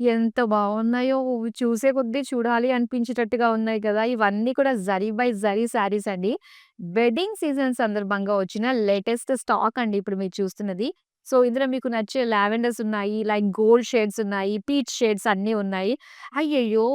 ఎంత బావున్నాయో! చూసే కొద్దీ చూడాలి అనిపించేటట్టుగా ఉన్నాయి కదా! ఇవన్నీ కూడా జరీ బై జరీ శారీస్ అండి. వెడ్డింగ్ సీజన్ సందర్భంగా వచ్చిన లేటెస్ట్ స్టాక్ అండి ఇప్పుడు మీరు చూస్తున్నది. సో, ఇందులో మీకు నచ్చే లావెండర్స్ ఉన్నాయి. లైక్ గోల్డ్ షేడ్స్ ఉన్నాయి. పీచ్ షేడ్స్ అన్నీ ఉన్నాయి. అయ్యయ్యో!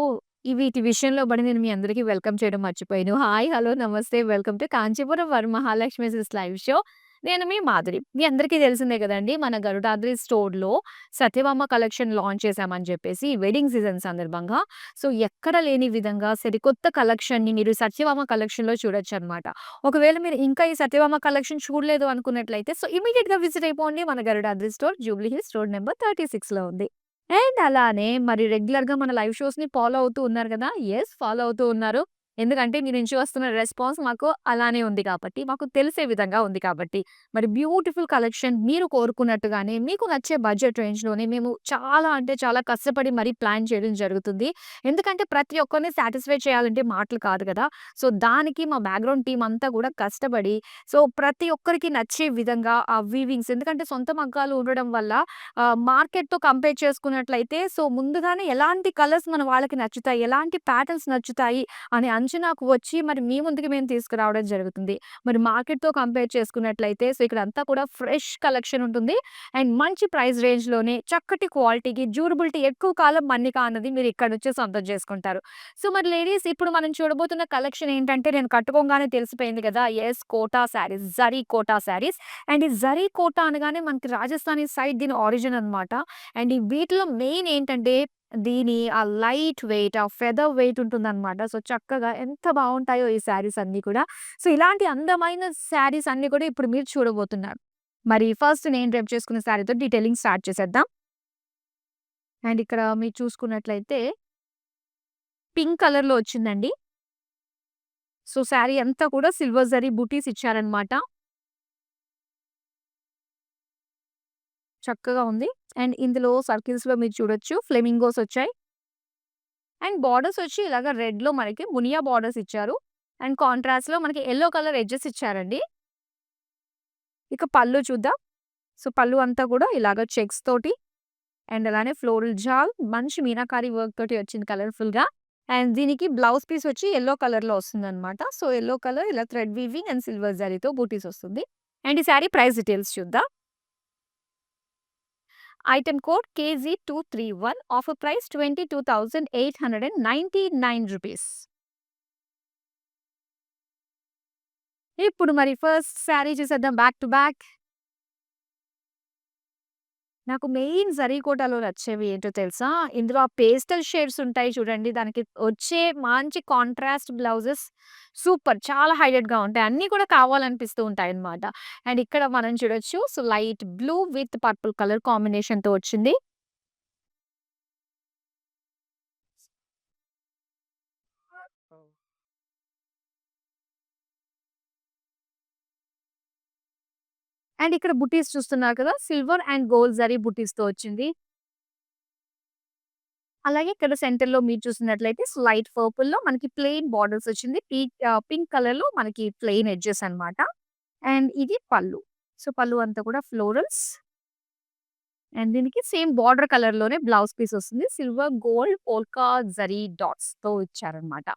వీటి విషయంలో పడి నేను మీ అందరికి వెల్కమ్ చేయడం మర్చిపోయాను. హాయ్, హలో, నమస్తే. Welcome to Kanchipuram Varamahalakshmi silks live show. నేను మీ మాధురి. మీ అందరికీ తెలిసిందే కదండీ! మన గరుడాద్రి స్టోర్‌లో సత్యభామ కలెక్షన్ లాంచ్ చేశామని చెప్పేసి వెడ్డింగ్ సీజన్ సందర్భంగా. సో, ఎక్కడ లేని విధంగా సరికొత్త కలెక్షన్‌ని మీరు సత్యభామ కలెక్షన్‌లో చూడొచ్చనమాట. ఒకవేళ మీరు ఇంకా ఈ సత్యభామ కలెక్షన్ చూడలేదు అనుకున్నట్లయితే సో, ఇమ్మీడియేట్‌గా విజిట్ అయిపోండి. మన Garudadri store Jubilee Hills road number 36లో ఉంది. అండ్ అలానే మరి రెగ్యులర్‌గా మన లైవ్ షోస్‌ని ఫాలో అవుతూ ఉన్నారు గదా! యెస్, ఫాలో అవుతూ ఉన్నారు. ఎందుకంటే మీ నుంచి వస్తున్న రెస్పాన్స్ మాకు అలానే ఉంది కాబట్టి, మాకు తెలిసే విధంగా ఉంది కాబట్టి. మరి బ్యూటిఫుల్ కలెక్షన్ మీరు కోరుకున్నట్టుగానే మీకు నచ్చే బడ్జెట్ రేంజ్‌లోనే మేము చాలా అంటే చాలా కష్టపడి మరీ ప్లాన్ చేయడం జరుగుతుంది. ఎందుకంటే ప్రతి ఒక్కరిని సాటిస్ఫై చేయాలంటే మాటలు కాదు గదా! సో, దానికి మా బ్యాక్‌గ్రౌండ్ టీమ్ అంతా గూడా కష్టపడి సో, ప్రతి ఒక్కరికి నచ్చే విధంగా ఆ వీవింగ్స్ ఎందుకంటే సొంత మగ్గాలు ఉండడం వల్ల మార్కెట్‌తో కంపేర్ చేసుకున్నట్లయితే సో, ముందుగానే ఎలాంటి కలర్స్ మన వాళ్ళకి నచ్చుతాయి, ఎలాంటి ప్యాటర్న్స్ నచ్చుతాయి అనే అంచనాకు వచ్చి మరి మీ ముందుకు మేము తీసుకురావడం జరుగుతుంది. మరి మార్కెట్‌తో కంపేర్ చేసుకున్నట్లయితే సో, ఇక్కడంతా కూడా ఫ్రెష్ కలెక్షన్ ఉంటుంది. అండ్ మంచి ప్రైస్ రేంజ్‌లోనే చక్కటి క్వాలిటీకి డ్యూరబిలిటీ ఎక్కువ కాలం మన్నిక అన్నది మీరు ఇక్కడ నుంచే సొంతం చేసుకుంటారు. సో, మరి లేడీస్ ఇప్పుడు మనం చూడబోతున్న కలెక్షన్ ఏంటంటే నేను కట్టుకోంగానే తెలిసిపోయింది కదా! యెస్, కోటా శారీస్. జరీ కోటా శారీస్. అండ్ ఈ జరీ కోటా అనగానే మనకి రాజస్థానీ సైడ్ దీని ఆరిజిన్ అనమాట. అండ్ ఈ వీటిలో మెయిన్ ఏంటంటే దీని ఆ లైట్ వెయిట్, ఆ ఫెదర్ వెయిట్ ఉంటుందనమాట. సో, చక్కగా ఎంత బావుంటాయో ఈ శారీస్ అన్నీ కూడా. సో, ఇలాంటి అందమైన శారీస్ అన్నీ కూడా ఇప్పుడు మీరు చూడబోతున్నారు. మరి ఫస్ట్ నేను డ్రెప్ చేసుకున్న శారీతో డీటెయిలింగ్ స్టార్ట్ చేసేద్దాం. అండ్ ఇక్కడ మీరు చూసుకున్నట్లయితే పింక్ కలర్‌లో వచ్చిందండి. సో, శారీ అంతా కూడా సిల్వర్ జరీ బూటీస్ ఇచ్చారనమాట. చక్కగా ఉంది. అండ్ ఇందులో సర్కిల్స్‌లో మీరు చూడొచ్చు ఫ్లెమింగోస్ వచ్చాయి. అండ్ బోర్డర్స్ వచ్చి ఇలాగ రెడ్‌లో మనకి మునియా బోర్డర్స్ ఇచ్చారు. అండ్ కాంట్రాస్ట్‌లో మనకి యెల్లో కలర్ ఎడ్జెస్ ఇచ్చారండి. ఇక పళ్ళు చూద్దాం. సో, పళ్ళు అంతా కూడా ఇలాగ చెక్స్ తోటి అండ్ అలానే ఫ్లోరల్ జాల్ మంచి మీనాకారి వర్క్ తోటి వచ్చింది కలర్‌ఫుల్‌గా. అండ్ దీనికి బ్లౌజ్ పీస్ వచ్చి యెల్లో కలర్‌లో వస్తుందనమాట. సో, యెల్లో కలర్ ఇలా థ్రెడ్ వీవింగ్ అండ్ సిల్వర్ జరీతో బూటీస్ వస్తుంది. అండ్ ఈ శారీ ప్రైస్ డీటెయిల్స్ చూద్దాం. Item code KZ231 offer price 22,899 rupees. ఇప్పుడు మరి ఫస్ట్ శారీ చూసేద్దాం బ్యాక్ టు బ్యాక్. నాకు మెయిన్ జరీకోటాలో నచ్చేవి ఏంటో తెలుసా? ఇందులో ఆ పేస్టల్ షేడ్స్ ఉంటాయి చూడండి. దానికి వచ్చే మంచి కాంట్రాస్ట్ బ్లౌజెస్ సూపర్! చాలా హైలైట్‌గా ఉంటాయి. అన్నీ కూడా కావాలనిపిస్తూ ఉంటాయన్నమాట. అండ్ ఇక్కడ మనం చూడొచ్చు. So, light blue with purple colour కాంబినేషన్‌తో వచ్చింది. అండ్ ఇక్కడ బుటీస్ చూస్తున్నారు కదా! సిల్వర్ అండ్ గోల్డ్ జరీ బుటీస్‌తో వచ్చింది. అలాగే ఇక్కడ సెంటర్‌లో మీరు చూస్తున్నట్లయితే లైట్ పర్పుల్‌లో మనకి ప్లెయిన్ బోర్డర్స్ వచ్చింది. పింక్ కలర్‌లో మనకి ప్లెయిన్ ఎడ్జెస్ అన్నమాట. అండ్ ఇది పళ్ళు. సో, పళ్ళు అంతా కూడా ఫ్లోరల్స్ అండ్ దీనికి సేమ్ బోర్డర్ కలర్‌లోనే బ్లౌజ్ పీస్ వస్తుంది. సిల్వర్, గోల్డ్, పోల్కా జరీ డాట్స్‌తో ఇచ్చారన్నమాట.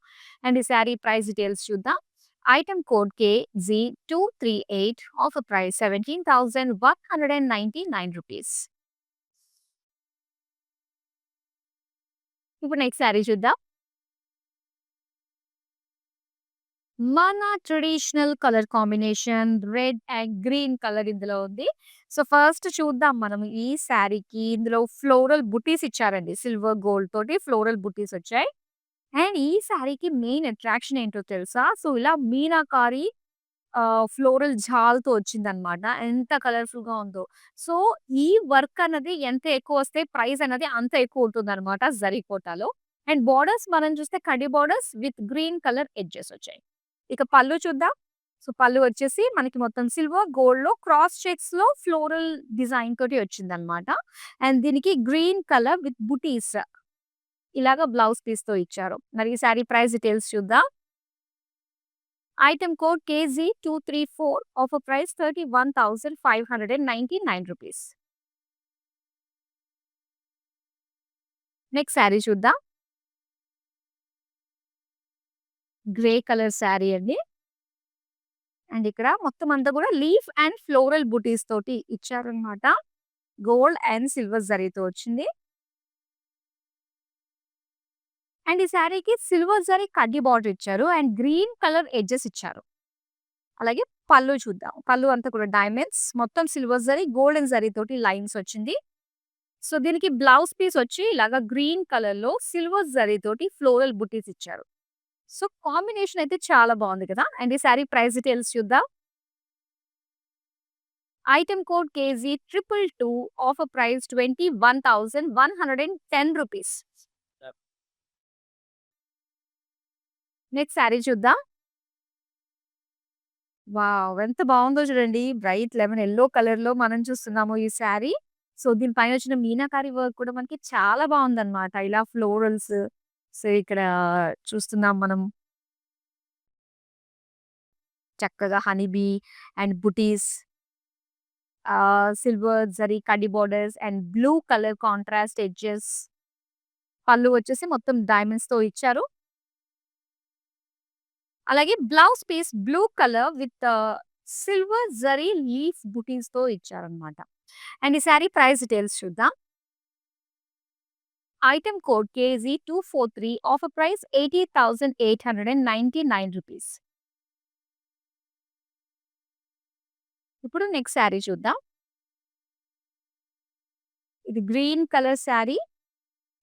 అండ్ ఈ శారీ ప్రైస్ డీటెయిల్స్ చూద్దాం. Item code KZ238 offer price 17,199 rupees. ఇప్పుడు నెక్స్ట్ శారీ చూద్దాం. మన traditional colour combination red and green colour ఇందులో ఉంది. సో, ఫస్ట్ చూద్దాం మనం ఈ శారీకి ఇందులో ఫ్లోరల్ బుటీస్ ఇచ్చారండి. సిల్వర్, గోల్డ్ తోటి ఫ్లోరల్ బుటీస్ వచ్చాయి. అండ్ ఈ శారీకి మెయిన్ అట్రాక్షన్ ఏంటో తెలుసా? సో, ఇలా మీనాకారి ఫ్లోరల్ జాల్‌తో వచ్చిందనమాట. ఎంత కలర్‌ఫుల్‌గా ఉందో. సో, ఈ వర్క్ అన్నది ఎంత ఎక్కువొస్తే ప్రైస్ అన్నది అంత ఎక్కువ ఉంటుందనమాట జరీకోటాలో. అండ్ బోర్డర్స్ మనం చూస్తే కడ్డీ borders with green colour edges వచ్చాయి. ఇక పళ్ళు చూద్దాం. సో, పళ్ళు వచ్చేసి మనకి మొత్తం సిల్వర్, గోల్డ్‌లో క్రాస్ చెక్స్‌లో ఫ్లోరల్ డిజైన్ తోటి వచ్చిందనమాట. అండ్ దీనికి గ్రీన్ కలర్ విత్ బుటీస్ ఇలాగ బ్లౌజ్ పీస్‌తో ఇచ్చారు. మరి ఈ శారీ ప్రైస్ డీటెయిల్స్ చూద్దాం. Item code KZ234 offer price 31,599 rupees. Next sari చూద్దాం. గ్రే కలర్ శారీ అండి. అండ్ ఇక్కడ మొత్తం అంతా కూడా లీఫ్ అండ్ ఫ్లోరల్ బుటీస్ తోటి ఇచ్చారనమాట. గోల్డ్ అండ్ సిల్వర్ జరీతో వచ్చింది. అండ్ ఈ శారీకి సిల్వర్ జరీ కడ్డీ బార్డర్ ఇచ్చారు. అండ్ గ్రీన్ కలర్ ఎడ్జెస్ ఇచ్చారు. అలాగే పళ్ళు చూద్దాం. పళ్ళు అంతా కూడా డైమండ్స్, మొత్తం సిల్వర్ జరీ, గోల్డెన్ జరీ తోటి లైన్స్ వచ్చింది. సో దీనికి బ్లౌజ్ పీస్ వచ్చి ఇలాగా గ్రీన్ కలర్‌లో సిల్వర్ జరీ తోటి ఫ్లోరల్ బుటీస్ ఇచ్చారు. సో కాంబినేషన్ అయితే చాలా బాగుంది కదా! అండ్ ఈ శారీ ప్రైస్ డీటెయిల్స్ చూద్దాం. Item code KG 222 offer price ₹21,110. Next sari చూద్దాం. వావ్! ఎంత బావుందో చూడండి. బ్రైట్ లెమన్ యెల్లో కలర్‌లో మనం చూస్తున్నాము ఈ శారీ. సో, దీని పైన వచ్చిన మీనాకారి వర్క్ కూడా మనకి చాలా బావుందన్నమాట. ఇలా ఫ్లోరల్స్ సో, ఇక్కడ చూస్తున్నాం మనం చక్కగా honey bee and butis silver zari కడ్డీ borders and blue colour contrast edges. పళ్ళు వచ్చేసి మొత్తం డైమండ్స్‌తో ఇచ్చారు. అలాగే blouse piece blue colour with silver zari leaf బుటీస్‌తో ఇచ్చారన్నమాట. అండ్ ఈ శారీ ప్రైస్ డీటెయిల్స్ చూద్దాం. Item code KG 243 offer price ₹80,899. ఇప్పుడు నెక్స్ట్ శారీ చూద్దాం. ఇది గ్రీన్ కలర్ శారీ.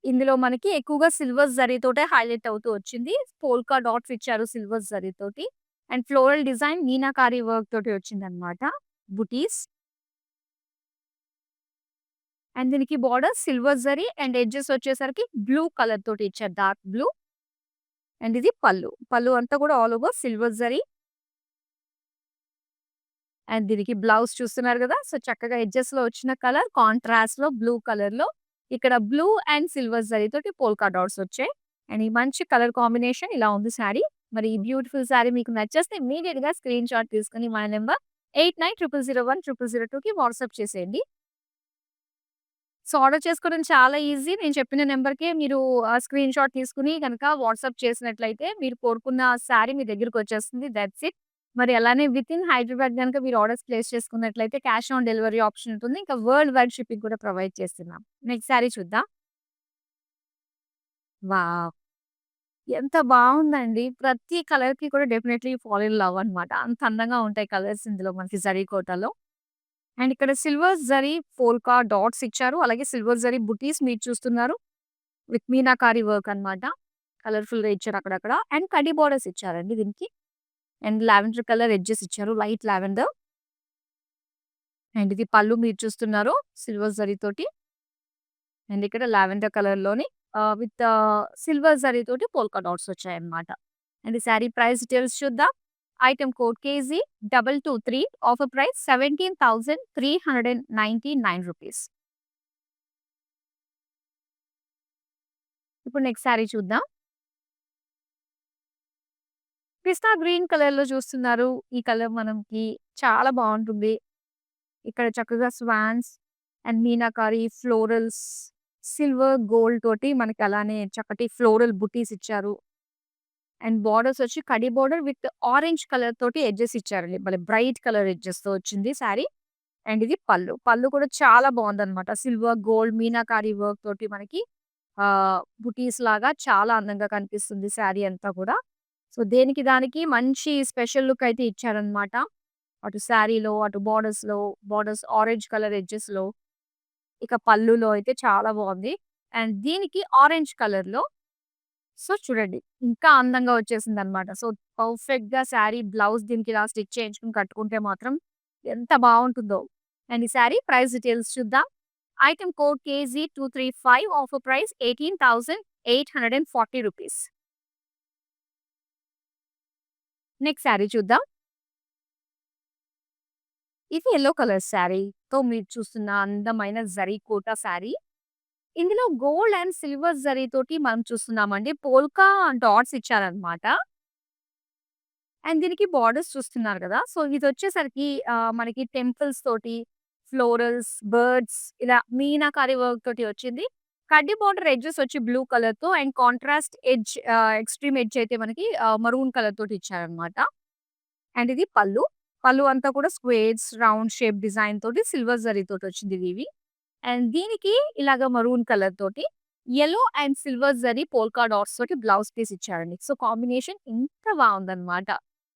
ఇందులో మనకి ఎక్కువగా సిల్వర్ జరీతోటే హైలైట్ అవుతూ వచ్చింది. పోల్కా డాట్స్ ఇచ్చారు సిల్వర్ జరీతోటి. And floral design meenakari work తోటి వచ్చిందన్నమాట. బుటీస్. అండ్ దీనికి border silver zari and edges వచ్చేసరికి బ్లూ కలర్ తోటి ఇచ్చారు. Dark blue. అండ్ ఇది పళ్ళు. పళ్ళు అంతా కూడా all over silver zari. And దీనికి బ్లౌజ్ చూస్తున్నారు కదా! సో, చక్కగా ఎడ్జెస్‌లో వచ్చిన కలర్ కాంట్రాస్ట్‌లో బ్లూ కలర్‌లో ఇక్కడ బ్లూ అండ్ సిల్వర్ జరీతోటి పోల్కా డాట్స్ వచ్చాయి. అండ్ ఈ మంచి కలర్ కాంబినేషన్ ఇలా ఉంది శారీ. మరి ఈ బ్యూటిఫుల్ శారీ మీకు నచ్చేస్తే ఇమ్మీడియేట్‌గా స్క్రీన్ షాట్ తీసుకొని మన నంబర్ 8900010002కి వాట్సాప్ చేసేయండి. సో, ఆర్డర్ చేసుకోవడం చాలా ఈజీ. నేను చెప్పిన నంబర్‌కే మీరు స్క్రీన్ షాట్ తీసుకొని గనక వాట్సాప్ చేసినట్లయితే మీరు కోరుకున్న శారీ మీ దగ్గరికొచ్చేస్తుంది. That's it. మరి అలానే వితిన్ హైదరాబాద్ గనుక మీరు ఆర్డర్స్ ప్లేస్ చేసుకున్నట్లయితే క్యాష్ ఆన్ డెలివరీ ఆప్షన్ ఉంటుంది. ఇంకా వరల్డ్ వైడ్ షిప్పింగ్ కూడా ప్రొవైడ్ చేస్తున్నాం. నెక్స్ట్ శారీ చూద్దాం. వావ్! ఎంత బావుందండి. ప్రతి కలర్‌కి కూడా డెఫినైట్‌లీ ఫాల్ ఇన్ లవ్ అన్నమాట. అంత అందంగా ఉంటాయి కలర్స్ ఇందులో మనకి జరీ కోటాలో. అండ్ ఇక్కడ సిల్వర్ జరీ పోల్కా డాట్స్ ఇచ్చారు. అలాగే సిల్వర్ జరీ బుటీస్ మీరు చూస్తున్నారు. విత్ మీనాకారి వర్క్ అన్నమాట. కలర్‌ఫుల్‌గా ఇచ్చారు అక్కడక్కడ. అండ్ కడ్డీ బోర్డర్స్ ఇచ్చారండి దీనికి. అండ్ లావెండర్ కలర్ ఎడ్జెస్ ఇచ్చారు. Light lavender. అండ్ ఇది పళ్ళు మీరు చూస్తున్నారు సిల్వర్ జరీతోటి. అండ్ ఇక్కడ లావెండర్ కలర్‌లోని విత్ సిల్వర్ జరీతోటి పోల్కా డాట్స్ వచ్చాయన్నమాట. అండ్ ఈ శారీ ప్రైస్ డీటెయిల్స్ చూద్దాం. Item code KG 223 offer price ₹17,399. ఇప్పుడు నెక్స్ట్ శారీ చూద్దాం. పిస్తా గ్రీన్ కలర్‌లో చూస్తున్నారు. ఈ కలర్ మనకి చాలా బావుంటుంది. ఇక్కడ చక్కగా swans and meenakari florals, silver, gold తోటి మనకి అలానే చక్కటి ఫ్లోరల్ బుటీస్ ఇచ్చారు. అండ్ బోర్డర్స్ వచ్చి కడ్డీ బోర్డర్ విత్ ఆరెంజ్ కలర్ తోటి ఎడ్జెస్ ఇచ్చారండి. భలే బ్రైట్ కలర్ ఎడ్జెస్‌తో వచ్చింది శారీ. అండ్ ఇది పళ్ళు. పళ్ళు కూడా చాలా బావుందన్నమాట. సిల్వర్, గోల్డ్ మీనాకారి వర్క్ తోటి మనకి బుటీస్ లాగా చాలా అందంగా కనిపిస్తుంది శారీ అంతా కూడా. సో, దేనికి దానికి మంచి స్పెషల్ లుక్ అయితే ఇచ్చారన్నమాట. అటు శారీలో, అటు బోర్డర్స్‌లో, బోర్డర్స్ ఆరెంజ్ కలర్ ఎడ్జెస్‌లో, ఇక పళ్ళులో అయితే చాలా బావుంది. అండ్ దీనికి ఆరెంజ్ కలర్‌లో సో, చూడండి ఇంకా అందంగా వచ్చేసిందన్నమాట. సో, పర్ఫెక్ట్‌గా శారీ బ్లౌజ్ దీనికి ఇలా స్టిచ్ చేయించుకొని కట్టుకుంటే మాత్రం ఎంత బావుంటుందో. అండ్ ఈ శారీ ప్రైస్ డీటెయిల్స్ చూద్దాం. Item code KG 235 offer price ₹18,840. Next sari చూద్దాం. ఇది యెల్లో కలర్ శారీతో మీరు చూస్తున్న అందమైన జరీ కోటా శారీ. ఇందులో గోల్డ్ అండ్ సిల్వర్ జరీతోటి మనం చూస్తున్నామండి. పోల్కా డాట్స్ ఇచ్చారన్నమాట. అండ్ దీనికి బోర్డర్స్ చూస్తున్నారు కదా! సో, ఇదొచ్చేసరికి మనకి టెంపుల్స్ తోటి, ఫ్లోరల్స్, బర్డ్స్ ఇలా మీనాకారి వర్క్ తోటి వచ్చింది. కడ్డీ బోర్డర్ ఎడ్జెస్ వచ్చి బ్లూ కలర్‌తో అండ్ కాంట్రాస్ట్ ఎక్స్‌ట్రీమ్ ఎడ్జ్ అయితే మనకి మరూన్ కలర్ తోటి ఇచ్చారన్నమాట. అండ్ ఇది పళ్ళు. పళ్ళు అంతా కూడా స్క్వేర్స్, రౌండ్ షేప్ డిజైన్ తోటి సిల్వర్ జరీ తోటొచ్చింది ఇవి. అండ్ దీనికి ఇలాగ మరూన్ కలర్ తోటి yellow and silver zari polka dots తోటి బ్లౌజ్ పీస్ ఇచ్చారండి. సో, కాంబినేషన్ ఇంత బావుందన్నమాట.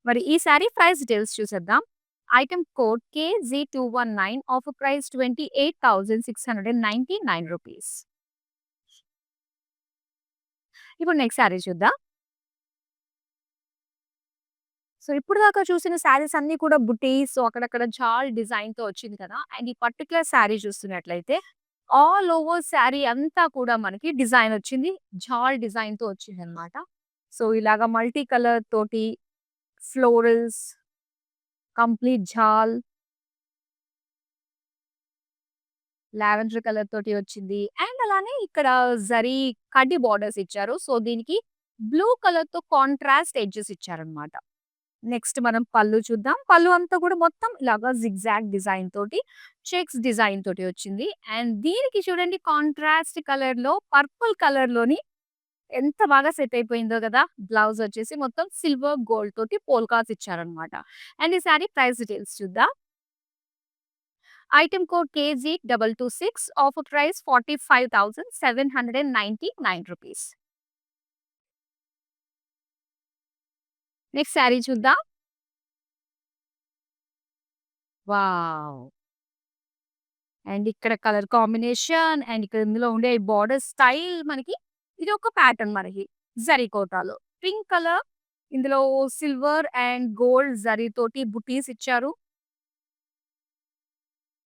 మరి ఈ సారీ ప్రైస్ డీటెయిల్స్ చూసేద్దాం. Item code KZ219 offer price ₹28,699. ఇప్పుడు నెక్స్ట్ సారీ చూద్దాం. సో, ఇప్పటిదాకా చూసిన శారీస్ అన్నీ కూడా బుటీస్, సో, అక్కడక్కడ జాల్ డిజైన్‌తో వచ్చింది కదా! అండ్ ఈ పర్టిక్యులర్ శారీ చూస్తున్నట్లయితే ఆల్ ఓవర్ శారీ అంతా కూడా మనకి డిజైన్ వచ్చింది. జాల్ డిజైన్‌తో వచ్చిందనమాట. సో, ఇలాగ మల్టీ కలర్ తోటి ఫ్లోరల్స్, కంప్లీట్ జాల్, లావెండర్ కలర్ తోటి వచ్చింది. అండ్ అలానే ఇక్కడ జరీ కడ్డీ బోర్డర్స్ ఇచ్చారు. సో, దీనికి బ్లూ కలర్‌తో కాంట్రాస్ట్ ఎడ్జెస్ ఇచ్చారనమాట. నెక్స్ట్ మనం పళ్ళు చూద్దాం. పళ్ళు అంతా కూడా మొత్తం ఇలాగా జిగ్‌జాగ్ డిజైన్ తోటి, చెక్స్ డిజైన్ తోటి వచ్చింది. అండ్ దీనికి చూడండి కాంట్రాస్ట్ కలర్‌లో పర్పుల్ కలర్‌లోని ఎంత బాగా సెట్ అయిపోయిందో గదా! బ్లౌజ్ వచ్చేసి మొత్తం సిల్వర్ గోల్డ్ తోటి పోల్కాస్ ఇచ్చారనమాట. అండ్ ఈ సారీ ప్రైస్ డీటెయిల్స్ చూద్దాం. Item code KG226 offer price ₹45,799. Next sari చూద్దాం. వావ్! అండ్ ఇక్కడ కలర్ కాంబినేషన్ అండ్ ఇక్కడ ఇందులో ఉండే బోర్డర్ స్టైల్ మనకి ఇది ఒక ప్యాటర్న్ మనకి జరీ కోటాలో. పింక్ కలర్ ఇందులో సిల్వర్ అండ్ గోల్డ్ జరీ తోటి బుటీస్ ఇచ్చారు.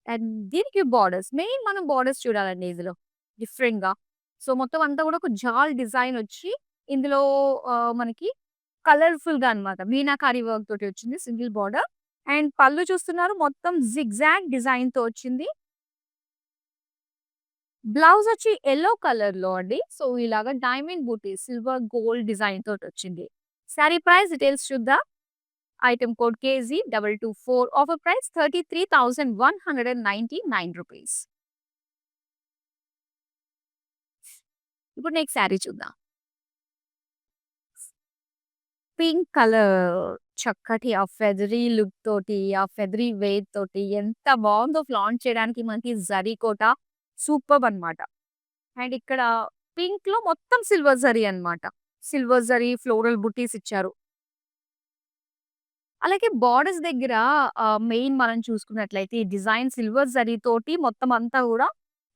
అండ్ దీనికి బోర్డర్స్ మెయిన్ మనం బోర్డర్స్ చూడాలండి ఇందులో డిఫరెంట్‌గా. సో, మొత్తం అంతా కూడా ఒక జాల్ డిజైన్ వచ్చి ఇందులో మనకి కలర్‌ఫుల్‌గా అన్నమాట. మీనాకారి వర్క్ తోటి వచ్చింది సింగిల్ బోర్డర్. అండ్ పళ్ళు చూస్తున్నారు మొత్తం జిగ్‌జాగ్ డిజైన్‌తో వచ్చింది. బ్లౌజ్ వచ్చి యెల్లో కలర్‌లో అండి. సో, ఇలాగ diamond buti silver gold design తోటొచ్చింది. సారీ ప్రైస్ డీటెయిల్స్ చూద్దాం. Item code KZ224 offer price ₹33,199. ఇప్పుడు నెక్స్ట్ సారీ చూద్దాం. పింక్ కలర్ చక్కటి ఆ ఫెదరీ లుక్ తోటి, ఆ ఫెదరీ వెయిట్ తోటి ఎంత బావుందో ఫ్లాంట్ చేయడానికి మనకి జరీ కోట సూపర్బ్ అన్నమాట. అండ్ ఇక్కడ పింక్‌లో మొత్తం సిల్వర్ జరీ అన్నమాట. సిల్వర్ జరీ ఫ్లోరల్ బుటీస్ ఇచ్చారు. అలాగే బోర్డర్స్ దగ్గర మెయిన్ మనం చూసుకున్నట్లయితే ఈ డిజైన్ సిల్వర్ జరీ తోటి మొత్తం అంతా గూడా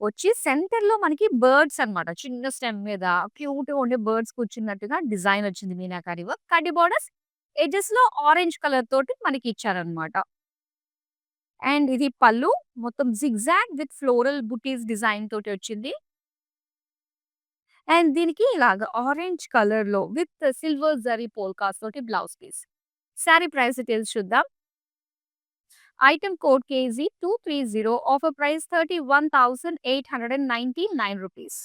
వచ్చి సెంటర్‌లో మనకి బర్డ్స్ అన్నమాట. చిన్న స్టెమ్ మీద క్యూట్‌గా ఉండే బర్డ్స్ కూర్చున్నట్టుగా డిజైన్ వచ్చింది మీనాకారి వర్క్. కడ్డీ బోర్డర్స్ ఎడ్జెస్‌లో ఆరెంజ్ కలర్ తోటి మనకి ఇచ్చారన్నమాట. అండ్ ఇది పళ్ళు మొత్తం zigzag with floral butis design తోటి వచ్చింది. అండ్ దీనికి ఇలాగ ఆరెంజ్ కలర్‌లో విత్ సిల్వర్ జరీ పోల్కాస్ తోటి blouse piece. Sari price details చూద్దాం. Item code KZ230 offer price ₹31,899.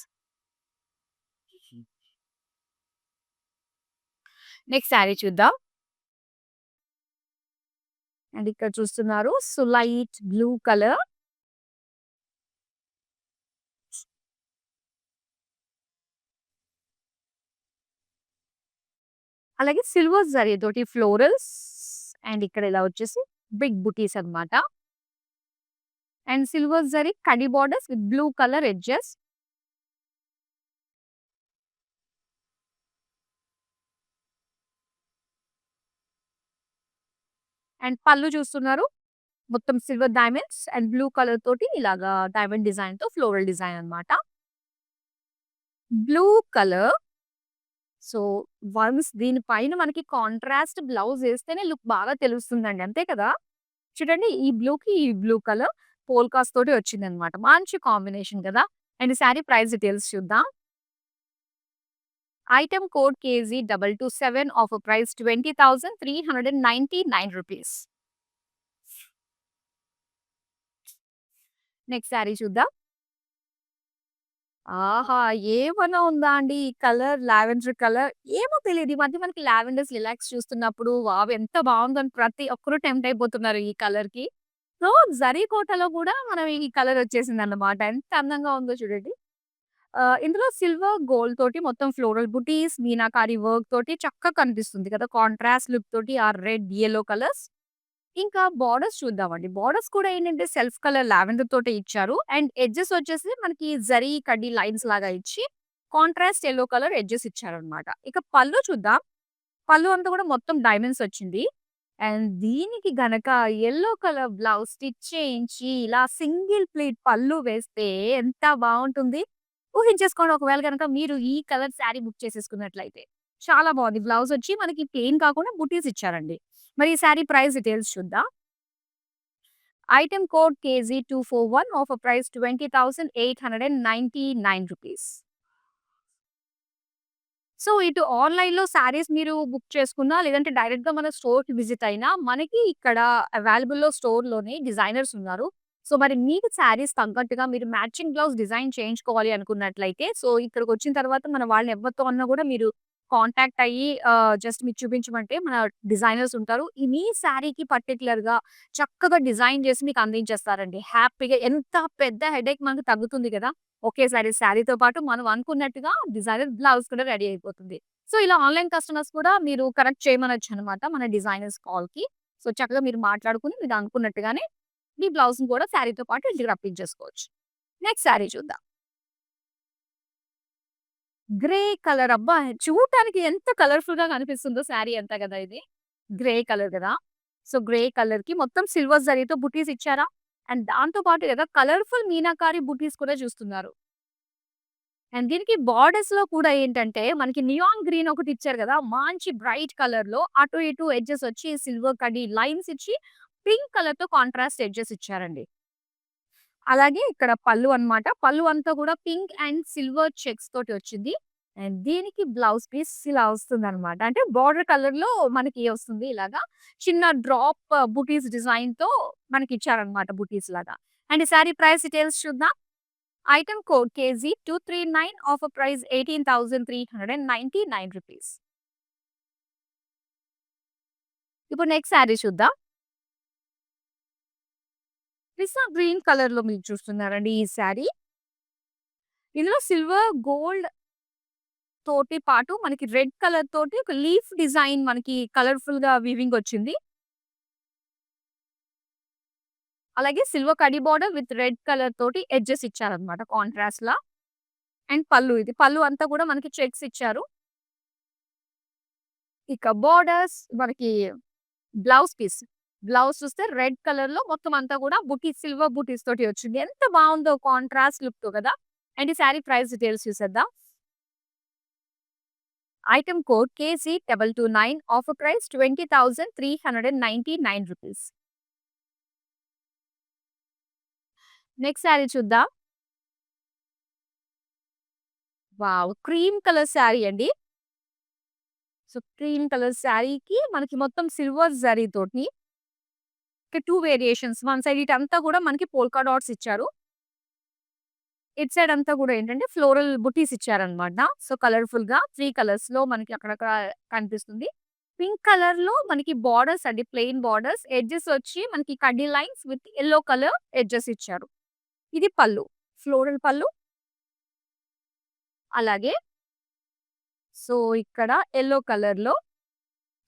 Next sari చూద్దాం. అండ్ ఇక్కడ చూస్తున్నారు లైట్ బ్లూ కలర్. అలాగే సిల్వర్ జరీ తోటి ఫ్లోరల్స్ అండ్ ఇక్కడ ఇలా వచ్చేసి బిగ్ బుటీస్ అన్నమాట. అండ్ సిల్వర్ జరీ కడ్డీ borders with blue colour edges. And పళ్ళు చూస్తున్నారు. మొత్తం silver diamonds and blue colour తోటి ఇలాగా డైమండ్ డిజైన్‌తో ఫ్లోరల్ డిజైన్ అన్నమాట. Blue colour. సో, వన్స్ దీని పైన మనకి కాంట్రాస్ట్ బ్లౌజ్ ఏస్తేనే లుక్ బాగా తెలుస్తుందండి. అంతే కదా! చూడండి ఈ బ్లూకి ఈ బ్లూ కలర్ పోల్కాస్ తోటి వచ్చిందన్నమాట. మంచి కాంబినేషన్ కదా! అండ్ ఈ సారీ ప్రైస్ డీటెయిల్స్ చూద్దాం. Item code KZ227 offer price ₹20,399. Next sari చూద్దాం. ఆహా! ఏమన్నా ఉందా అండి ఈ కలర్ లావెండర్ కలర్ ఏమో తెలీదు. ఈ మధ్య మనకి లావెండర్స్ లిలాక్స్ చూస్తున్నప్పుడు వావ్! ఎంత బావుందని ప్రతి ఒక్కరు టెంప్ట్ అయిపోతున్నారు ఈ కలర్‌కి. సో, జరీ కోటలో కూడా మనం ఈ కలర్ వచ్చేసిందన్నమాట. ఎంత అందంగా ఉందో చూడండి. ఇందులో సిల్వర్, గోల్డ్ తోటి మొత్తం ఫ్లోరల్ బుటీస్, మీనాకారి వర్క్ తోటి చక్కగా కనిపిస్తుంది కదా! కాంట్రాస్ట్ లుక్ తోటి ఆ రెడ్, యెల్లో కలర్స్. ఇంకా బోర్డర్స్ చూద్దామండి. బోర్డర్స్ కూడా ఏంటంటే సెల్ఫ్ కలర్ లావెండర్ తోటే ఇచ్చారు. అండ్ ఎడ్జెస్ వచ్చేసి మనకి జరీ కడ్డీ లైన్స్ లాగా ఇచ్చి కాంట్రాస్ట్ యెల్లో కలర్ ఎడ్జెస్ ఇచ్చారనమాట. ఇక పళ్ళు చూద్దాం. పళ్ళు అంతా కూడా మొత్తం డైమండ్స్ వచ్చింది. అండ్ దీనికి గనక యెల్లో కలర్ బ్లౌజ్ స్టిచ్ చేయించి ఇలా సింగిల్ ప్లీట్ పళ్ళు వేస్తే ఎంత బావుంటుంది. ఊహించేసుకోండి ఒకవేళ గనక మీరు ఈ కలర్ శారీ బుక్ చేసేసుకున్నట్లయితే. చాలా బావుంది. బ్లౌజ్ వచ్చి మనకి ప్లెయిన్ కాకుండా బుటీస్ ఇచ్చారండి. మరి ఈ శారీ ప్రైస్ డీటెయిల్స్ చూద్దాం. Item code KG241 offer price 20,899 rupees. So, ఇటు ఆన్‌లైన్‌లో శారీస్ మీరు బుక్ చేసుకున్నా, లేదంటే డైరెక్ట్‌గా మన స్టోర్‌కి విజిట్ అయినా, మనకి ఇక్కడ అవైలబుల్‌లో స్టోర్‌లోనే డిజైనర్స్ ఉన్నారు. సో, మరి మీకు శారీస్ తగ్గట్టుగా మీరు మ్యాచింగ్ బ్లౌజ్ డిజైన్ చేయించుకోవాలి అనుకున్నట్లయితే, సో, ఇక్కడికొచ్చిన తర్వాత మన వాళ్ళని ఎవరితో అన్నా గూడా మీరు కాంటాక్ట్ అయ్యి జస్ట్ మీరు చూపించమంటే మన డిజైనర్స్ ఉంటారు. ఈ మీ శారీకి పర్టిక్యులర్‌గా చక్కగా డిజైన్ చేసి మీకు అందించేస్తారండి. హ్యాపీగా ఎంత పెద్ద హెడేక్ మనకు తగ్గుతుంది గదా! ఒకేసారి శారీతో పాటు మనం అనుకున్నట్టుగా డిజైనర్ బ్లౌజ్ కూడా రెడీ అయిపోతుంది. సో, ఇలా ఆన్‌లైన్ కస్టమర్స్ కూడా మీరు కనెక్ట్ చేయమనొచ్చనమాట మన డిజైనర్స్ కాల్‌కి. సో, చక్కగా మీరు మాట్లాడుకొని మీరు అనుకున్నట్టుగానే మీ బ్లౌజ్‌ని కూడా శారీతో పాటు ఇంటికి రప్పించేసుకోవచ్చు. నెక్స్ట్ శారీ చూద్దాం. గ్రే కలర్ అబ్బా! చూడటానికి ఎంత కలర్‌ఫుల్‌గా కనిపిస్తుందో శారీ అంతా గదా ఇది. గ్రే కలర్ గదా! సో, గ్రే కలర్‌కి మొత్తం సిల్వర్ జరీతో బుటీస్ ఇచ్చారా? అండ్ దాంతో పాటు ఏదో కలర్‌ఫుల్ మీనాకారి బుటీస్ కూడా చూస్తున్నారు. అండ్ దీనికి బోర్డర్స్‌లో కూడా ఏంటంటే, మనకి నియాన్ గ్రీన్ ఒకటి ఇచ్చారు గదా! మంచి బ్రైట్ కలర్‌లో అటు ఇటు ఎడ్జెస్ వచ్చి సిల్వర్ కడ్డీ లైన్స్ ఇచ్చి, పింక్ కలర్‌తో కాంట్రాస్ట్ ఎడ్జెస్ ఇచ్చారండి. అలాగే ఇక్కడ పళ్ళు అన్నమాట. పళ్ళు అంతా కూడా పింక్ అండ్ సిల్వర్ చెక్స్ తోటి వచ్చింది. అండ్ దీనికి బ్లౌజ్ పీస్ ఇలా వస్తుందన్నమాట. అంటే బోర్డర్ కలర్‌లో మనకి వస్తుంది ఇలాగా. చిన్న డ్రాప్ బుటీస్ డిజైన్‌తో మనకిచ్చారన్నమాట బుటీస్ లాగా. అండ్ ఈ సారీ ప్రైస్ డీటెయిల్స్ చూద్దాం. Item code KG239 offer price 18,399 rupees. ఇప్పుడు నెక్స్ట్ సారీ చూద్దాం. పిస్తా గ్రీన్ కలర్‌లో మీరు చూస్తున్నారండి ఈ సారీ. ఇందులో సిల్వర్, గోల్డ్ తోటి పాటు మనకి రెడ్ కలర్ తోటి ఒక లీఫ్ డిజైన్ మనకి కలర్‌ఫుల్‌గా వీవింగ్ వచ్చింది. అలాగే సిల్వర్ కడ్డీ బోర్డర్ విత్ రెడ్ కలర్ తోటి ఎడ్జెస్ ఇచ్చారన్నమాట కాంట్రాస్ట్‌లా. అండ్ పళ్ళు ఇది. పళ్ళు అంతా కూడా మనకి చెక్స్ ఇచ్చారు. ఇక బోర్డర్స్ మనకి బ్లౌజ్ పీస్. బ్లౌజ్ చూస్తే రెడ్ కలర్‌లో మొత్తం అంతా కూడా బుటీస్ సిల్వర్ బుటీస్ తోటి వచ్చింది. ఎంత బావుందో కాంట్రాస్ట్ లుక్‌తో కదా! అండ్ ఈ సారీ ప్రైస్ డీటెయిల్స్ చూసేద్దాం. Item code KC229 offer price 20,399 rupees. Next sari చూద్దాం. వావ్! క్రీమ్ కలర్ సారీ అండి. సో, క్రీమ్ కలర్ సారీకి మనకి మొత్తం సిల్వర్ జరీ తోటి 2 వేరియేషన్స్. వన్ సైడ్ ఇటంతా కూడా మనకి పోల్కా డాట్స్ ఇచ్చారు. ఇటు సైడ్ అంతా కూడా ఏంటంటే ఫ్లోరల్ బుటీస్ ఇచ్చారన్నమాట. సో, కలర్‌ఫుల్‌గా 3 కలర్స్‌లో మనకి అక్కడక్కడ కనిపిస్తుంది. పింక్ కలర్‌లో మనకి బోర్డర్స్ అండి. Plain borders. ఎడ్జెస్ వచ్చి మనకి కడ్డీ lines with yellow colour edges ఇచ్చారు. ఇది పళ్ళు. ఫ్లోరల్ పళ్ళు. అలాగే సో, ఇక్కడ యెల్లో కలర్‌లో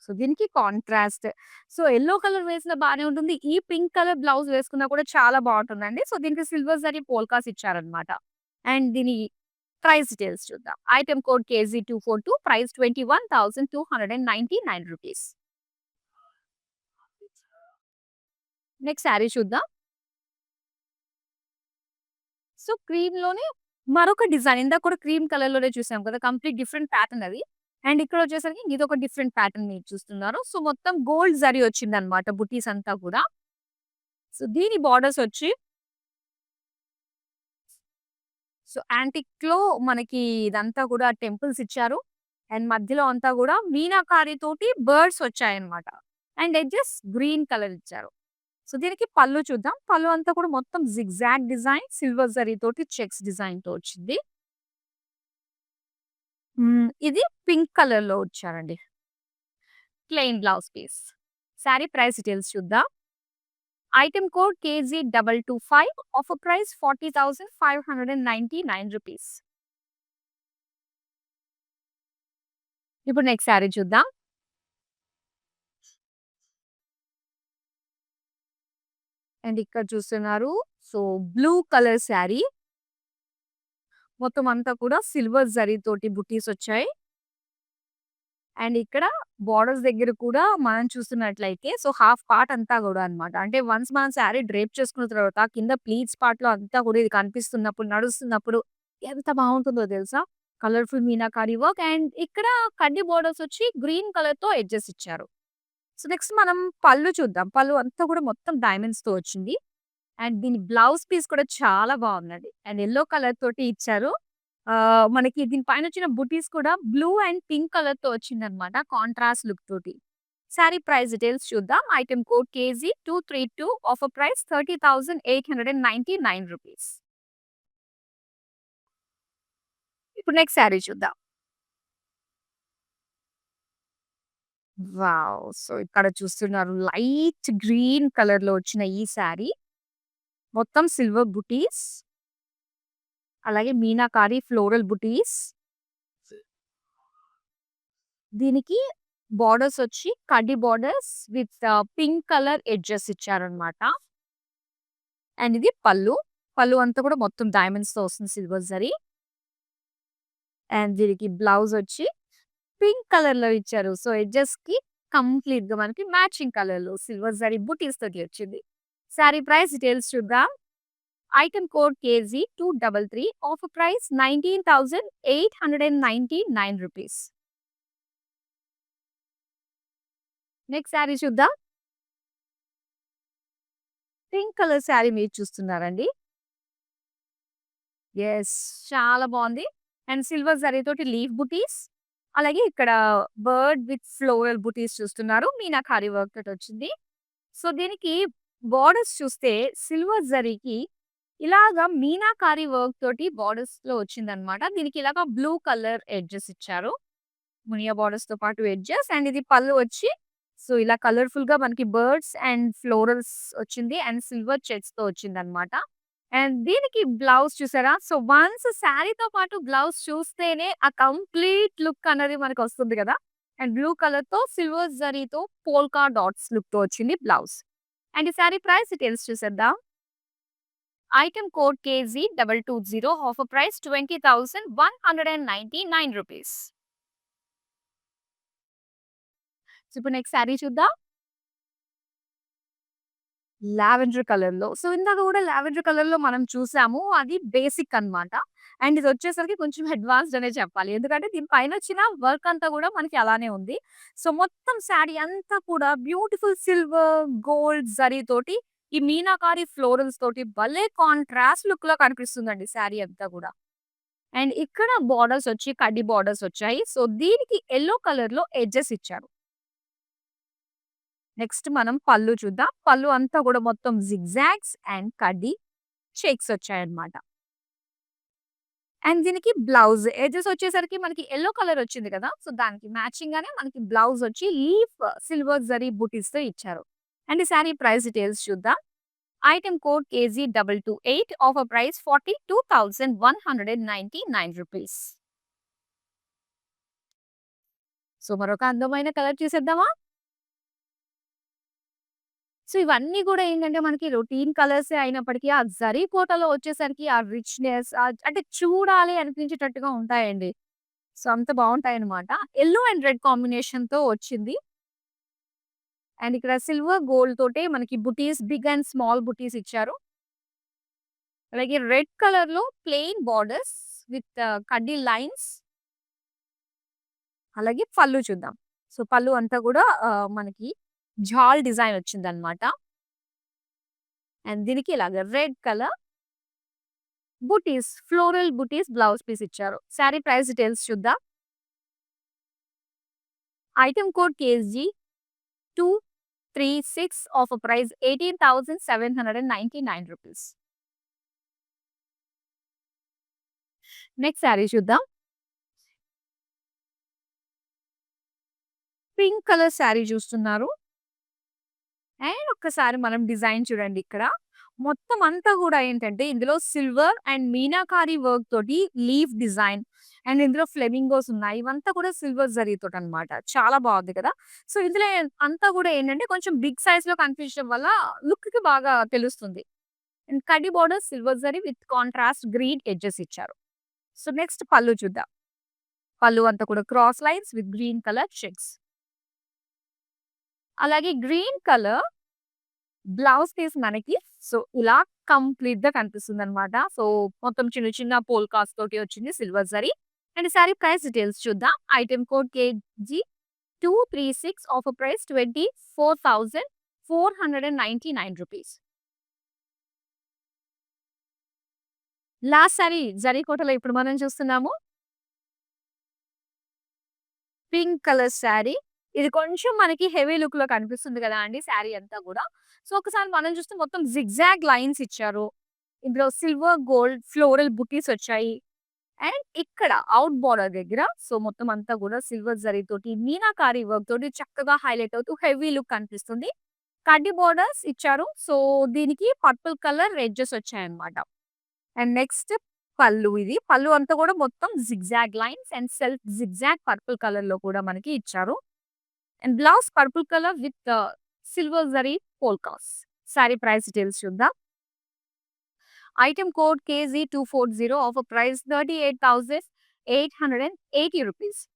సో, దీనికి కాంట్రాస్ట్. సో, యెల్లో కలర్ వేసినా బానే ఉంటుంది. ఈ పింక్ కలర్ బ్లౌజ్ వేసుకున్నా కూడా చాలా బావుంటుందండి. సో, దీనికి సిల్వర్ జరీ పోల్కాస్ ఇచ్చారన్నమాట. అండ్ దీని ప్రైస్ డీటెయిల్స్ చూద్దాం. Item code KG242 price 21,299 rupees. Next sari చూద్దాం. సో, క్రీమ్‌లోనే మరొక డిజైన్ ఇందాక కూడా క్రీమ్ కలర్‌లోనే చూసాం కదా! కంప్లీట్ డిఫరెంట్ ప్యాటర్న్ అది. అండ్ ఇక్కడొచ్చేసరికి ఇదొక డిఫరెంట్ ప్యాటర్న్ మీరు చూస్తున్నారు. సో, మొత్తం గోల్డ్ జరీ వచ్చిందన్నమాట బుటీస్ అంతా కూడా. సో, దీని బోర్డర్స్ వచ్చి సో, యాంటిక్‌లో మనకి ఇదంతా కూడా టెంపుల్స్ ఇచ్చారు. అండ్ మధ్యలో అంతా కూడా మీనాకారి తోటి బర్డ్స్ వచ్చాయన్నమాట. అండ్ ఎడ్జెస్ గ్రీన్ కలర్ ఇచ్చారు. సో, దీనికి పళ్ళు చూద్దాం. పళ్ళు అంతా కూడా మొత్తం జిగ్‌జాగ్ డిజైన్ సిల్వర్ జరీ తోటి చెక్స్ డిజైన్‌తో వచ్చింది. ఇది పింక్ కలర్‌లో వచ్చారండి. Plain blouse piece. Sari price details చూద్దాం. Item code KG225 offer price 40,599 rupees. ఇప్పుడు నెక్స్ట్ శారీ చూద్దాం. అండ్ ఇక్కడ చూస్తున్నారు. So, blue colour sari. మొత్తం అంతా కూడా సిల్వర్ జరీతోటి బుటీసొచ్చాయి. అండ్ ఇక్కడ బోర్డర్స్ దగ్గర కూడా మనం చూస్తున్నట్లయితే సో, హాఫ్ పార్ట్ అంతా గూడా అన్నమాట. అంటే వన్స్ మనం శారీ డ్రేప్ చేసుకున్న తర్వాత కింద ప్లీట్స్ పార్ట్‌లో అంతా కూడా ఇది కనిపిస్తున్నప్పుడు, నడుస్తున్నప్పుడు ఎంత బావుంటుందో తెలుసా? కలర్‌ఫుల్ మీనాకారి వర్క్ అండ్ ఇక్కడ కడ్డీ బోర్డర్స్ వచ్చి గ్రీన్ కలర్‌తో ఎడ్జెస్ ఇచ్చారు. సో, నెక్స్ట్ మనం పళ్ళు చూద్దాం. పళ్ళు అంతా కూడా మొత్తం డైమండ్స్‌తో వచ్చింది. అండ్ దీని బ్లౌజ్ పీస్ కూడా చాలా బావుందండి. అండ్ యెల్లో కలర్ తోటి ఇచ్చారు. మనకి దీని పైనొచ్చిన బుటీస్ కూడా బ్లూ అండ్ పింక్ కలర్‌తో వచ్చిందనమాట. కాంట్రాస్ట్ లుక్ తోటి. సారీ ప్రైస్ డీటెయిల్స్ చూద్దాం. Item code KG 232 offer price ₹30,899. ఇప్పుడు నెక్స్ట్ సారీ చూద్దాం. వావ్! సో, ఇక్కడ చూస్తున్నారు లైట్ గ్రీన్ కలర్‌లో వచ్చిన ఈ సారీ. మొత్తం సిల్వర్ బుటీస్. అలాగే మీనాకారి ఫ్లోరల్ బుటీస్. దీనికి బోర్డర్స్ వచ్చి కడ్డీ borders with pink colour edges ఇచ్చారనమాట. అండ్ ఇది పళ్ళు. పళ్ళు అంతా కూడా మొత్తం డైమండ్స్‌తో వస్తుంది సిల్వర్ జరీ. అండ్ దీనికి బ్లౌజ్ వచ్చి పింక్ కలర్‌లో ఇచ్చారు. సో, ఎడ్జెస్‌కి కంప్లీట్‌గా మనకి మ్యాచింగ్ కలర్‌లో సిల్వర్ జరీ బుటీస్ తోటి వచ్చింది. సారీ ప్రైస్ డీటెయిల్స్ చూద్దాం. Item code KG 233 offer price ₹19,899. Next sari చూద్దాం. పింక్ కలర్ సారీ మీరు చూస్తున్నారండి. యెస్. చాలా బావుంది. అండ్ సిల్వర్ జరీతోటి లీఫ్ బుటీస్. అలాగే ఇక్కడ బర్డ్ విత్ ఫ్లోరల్ బుటీస్ చూస్తున్నారు. మీనాకారి వర్క్ తోటొచ్చింది. సో, దీనికి బోర్డర్స్ చూస్తే సిల్వర్ జరీకి ఇలాగా మీనాకారి వర్క్ తోటి బోర్డర్స్‌లో వచ్చిందనమాట. దీనికి ఇలాగా బ్లూ కలర్ ఎడ్జెస్ ఇచ్చారు. మునియా బోర్డర్స్‌తో పాటు ఎడ్జెస్ అండ్ ఇది పళ్ళు వచ్చి సో, ఇలా కలర్‌ఫుల్‌గా మనకి బర్డ్స్ అండ్ ఫ్లోరల్స్ వచ్చింది. అండ్ సిల్వర్ చెక్స్‌తో వచ్చిందనమాట. అండ్ దీనికి బ్లౌజ్ చూసారా? సో, వన్స్ శారీతో పాటు బ్లౌజ్ చూస్తేనే ఆ కంప్లీట్ లుక్ అన్నది మనకొస్తుంది గదా! అండ్ బ్లూ కలర్‌తో సిల్వర్ జరీతో పోల్కా డాట్స్ లుక్‌తో వచ్చింది బ్లౌజ్. అండ్ ఈ శారీ ప్రైస్ డీటెయిల్స్ చూసేద్దాం. Item code KG 220 offer price ₹20,199. So, ఇప్పుడు నెక్స్ట్ శారీ చూద్దాం. లావెండర్ కలర్‌లో. సో, ఇందాక గూడా లావెండర్ కలర్‌లో మనం చూసాము. అది బేసిక్ అన్నమాట. అండ్ ఇదొచ్చేసరికి కొంచెం అడ్వాన్స్డ్ అనే చెప్పాలి. ఎందుకంటే దీని పైనొచ్చిన వర్క్ అంతా గూడా మనకి అలానే ఉంది. సో, మొత్తం శారీ అంతా కూడా బ్యూటిఫుల్ సిల్వర్, గోల్డ్ జరీతోటి ఈ మీనాకారి ఫ్లోరల్స్ తోటి భలే కాంట్రాస్ట్ లుక్‌లో కనిపిస్తుందండి శారీ అంతా గూడా. అండ్ ఇక్కడ బోర్డర్స్ వచ్చి కడ్డీ బోర్డర్స్ వచ్చాయి. సో, దీనికి యెల్లో కలర్‌లో ఎడ్జెస్ ఇచ్చారు. నెక్స్ట్ మనం పళ్ళు చూద్దాం. పళ్ళు అంతా గూడా మొత్తం జిగ్‌జాగ్స్ అండ్ కడ్డీ చెక్స్ వచ్చాయన్నమాట. అండ్ దీనికి బ్లౌజ్ ఎడ్జెస్ వచ్చేసరికి మనకి యెల్లో కలర్ వచ్చింది కదా! సో, దానికి మ్యాచింగ్ గానే మనకి బ్లౌజ్ వచ్చి లీఫ్ సిల్వర్ జరీ బూటీస్‌తో ఇచ్చారు. అండ్ ఈ సారీ ప్రైస్ డీటెయిల్స్ చూద్దాం. Item code KG 228 offer price ₹42,199. So, మరొక అందమైన కలర్ చూసేద్దామా? సో, ఇవన్నీ గూడా ఏంటంటే మనకి రొటీన్ కలర్సే అయినప్పటికీ ఆ జరీ కోటలో వచ్చేసరికి ఆ రిచ్‌నెస్ అంటే చూడాలి అనిపించేటట్టుగా ఉంటాయండి. సో, అంత బావుంటాయన్నమాట. యెల్లో అండ్ రెడ్ కాంబినేషన్‌తో వచ్చింది. అండ్ ఇక్కడ సిల్వర్, గోల్డ్ తోటే మనకి బుటీస్ బిగ్ అండ్ స్మాల్ బుటీస్ ఇచ్చారు. అలాగే రెడ్ కలర్‌లో ప్లెయిన్ బోర్డర్స్ విత్ కడ్డీ లైన్స్. అలాగే పళ్ళు చూద్దాం. సో, పళ్ళు అంతా గూడా మనకి జాల్ డిజైన్ వచ్చిందన్నమాట. అండ్ దీనికి ఇలాగ red colour butis, floral butis blouse piece ఇచ్చారు. సారీ ప్రైస్ డీటెయిల్స్ చూద్దాం. Item code KSG 236 offer price ₹18,799. Next sari చూద్దాం. పింక్ కలర్ సారీ చూస్తున్నారు. అండ్ ఒక్కసారి మనం డిజైన్ చూడండి ఇక్కడ. మొత్తం అంతా గూడా ఏంటంటే, ఇందులో సిల్వర్ అండ్ మీనాకారి వర్క్ తోటి లీఫ్ డిజైన్ అండ్ ఇందులో ఫ్లెమింగోస్ ఉన్నాయి. ఇవంతా కూడా సిల్వర్ జరీతోటనమాట. చాలా బావుంది కదా! సో, ఇందులో అంతా గూడా ఏంటంటే, కొంచెం బిగ్ సైజ్‌లో కనిపించడం వల్ల లుక్‌కి బాగా తెలుస్తుంది. అండ్ కడ్డీ border silver zari with contrast green edges ఇచ్చారు. సో, నెక్స్ట్ పళ్ళు చూద్దాం. పళ్ళు అంతా కూడా cross lines with green colour checks. అలాగే గ్రీన్ కలర్ బ్లౌజ్ పీస్ మనకి సో, ఇలా కంప్లీట్‌గా కనిపిస్తుందనమాట. సో, మొత్తం చిన్న చిన్న పోల్కాస్ తోటి వచ్చింది silver zari. And sari price details చూద్దాం. Item code KG 236 offer price 24,499 rupees. Last sari జరీకోటలో ఇప్పుడు మనం చూస్తున్నాము. Pink colour sari. ఇది కొంచెం మనకి హెవీ లుక్‌లో కనిపిస్తుంది గదా అండీ శారీ అంతా గూడా. సో, ఒకసారి మనం చూస్తే మొత్తం జిగ్‌జాగ్ లైన్స్ ఇచ్చారు. ఇందులో సిల్వర్, గోల్డ్ ఫ్లోరల్ బుటీస్ వచ్చాయి. అండ్ ఇక్కడ ఔట్ బోర్డర్ దగ్గర సో, మొత్తం అంతా గూడా సిల్వర్ జరీతోటి మీనాకారి వర్క్ తోటి చక్కగా హైలైట్ అవుతూ హెవీ లుక్ కనిపిస్తుంది. కడ్డీ బోర్డర్స్ ఇచ్చారు. సో, దీనికి పర్పుల్ కలర్ ఎడ్జెస్ వచ్చాయన్నమాట. అండ్ నెక్స్ట్ పళ్ళు ఇది. పళ్ళు అంతా కూడా మొత్తం zigzag lines and self zigzag purple కలర్‌లో కూడా మనకి ఇచ్చారు. And blouse purple colour with silver zari polkas. Sari price details చూద్దాం. Item code KG 240 offer price 38,880 rupees.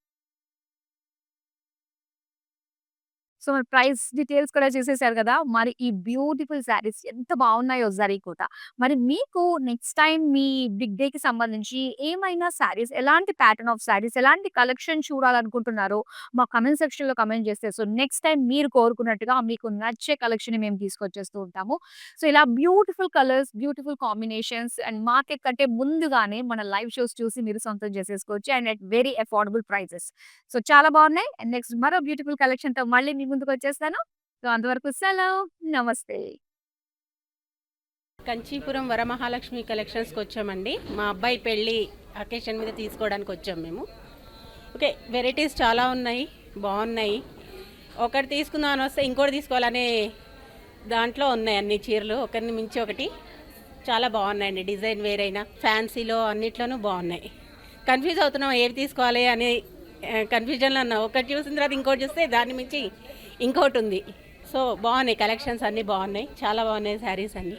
So, మరి ప్రైస్ డీటెయిల్స్ కూడా చూసేసారు గదా! మరి ఈ బ్యూటిఫుల్ శారీస్ ఎంత బావున్నాయో జరీకోట. మరి మీకు నెక్స్ట్ టైమ్ మీ బిగ్ డేకి సంబంధించి ఏమైనా శారీస్ ఎలాంటి ప్యాటర్న్ ఆఫ్ శారీస్, ఎలాంటి కలెక్షన్ చూడాలనుకుంటున్నారో మా కామెంట్ సెక్షన్‌లో కామెంట్ చేస్తే సో, నెక్స్ట్ టైమ్ మీరు కోరుకున్నట్టుగా మీకు నచ్చే కలెక్షన్‌ని మేము తీసుకొచ్చేస్తూ ఉంటాము. సో, ఇలా beautiful colours, beautiful combinations and market కంటే ముందుగానే మన లైవ్ షోస్ చూసి మీరు సొంతం చేసేసుకోవచ్చు and at very affordable prices. So, చాలా బావున్నాయి. అండ్ నెక్స్ట్ మరో బ్యూటిఫుల్ కలెక్షన్‌తో మళ్ళీ మీ ముందుకొచ్చేస్తాను. సో, అంతవరకు సెలవు. నమస్తే. కంచీపురం వరమహాలక్ష్మి కలెక్షన్స్‌కొచ్చామండి. మా అబ్బాయి పెళ్లి అకేషన్ మీద తీసుకోవడానికొచ్చాం మేము. ఓకే. వెరైటీస్ చాలా ఉన్నాయి. బావున్నాయి. ఒకటి తీసుకుందాం అని వస్తే ఇంకోటి తీసుకోవాలనే దాంట్లో ఉన్నాయి అన్ని చీరలు. ఒకరిని మించి ఒకటి. చాలా బాగున్నాయండి. డిజైన్ వేరైనా ఫ్యాన్సీలో అన్నిట్లోనూ బాగున్నాయి. కన్ఫ్యూజ్ అవుతున్నాం ఏవి తీసుకోవాలి అని కన్ఫ్యూజన్లో ఉన్నాం. ఒకటి చూసిన తర్వాత ఇంకోటి చూస్తే దాన్ని మించి ఇంకోటి ఉంది. సో బాగున్నాయి కలెక్షన్స్ అన్నీ బాగున్నాయి. చాలా బాగున్నాయి శారీస్ అన్నీ.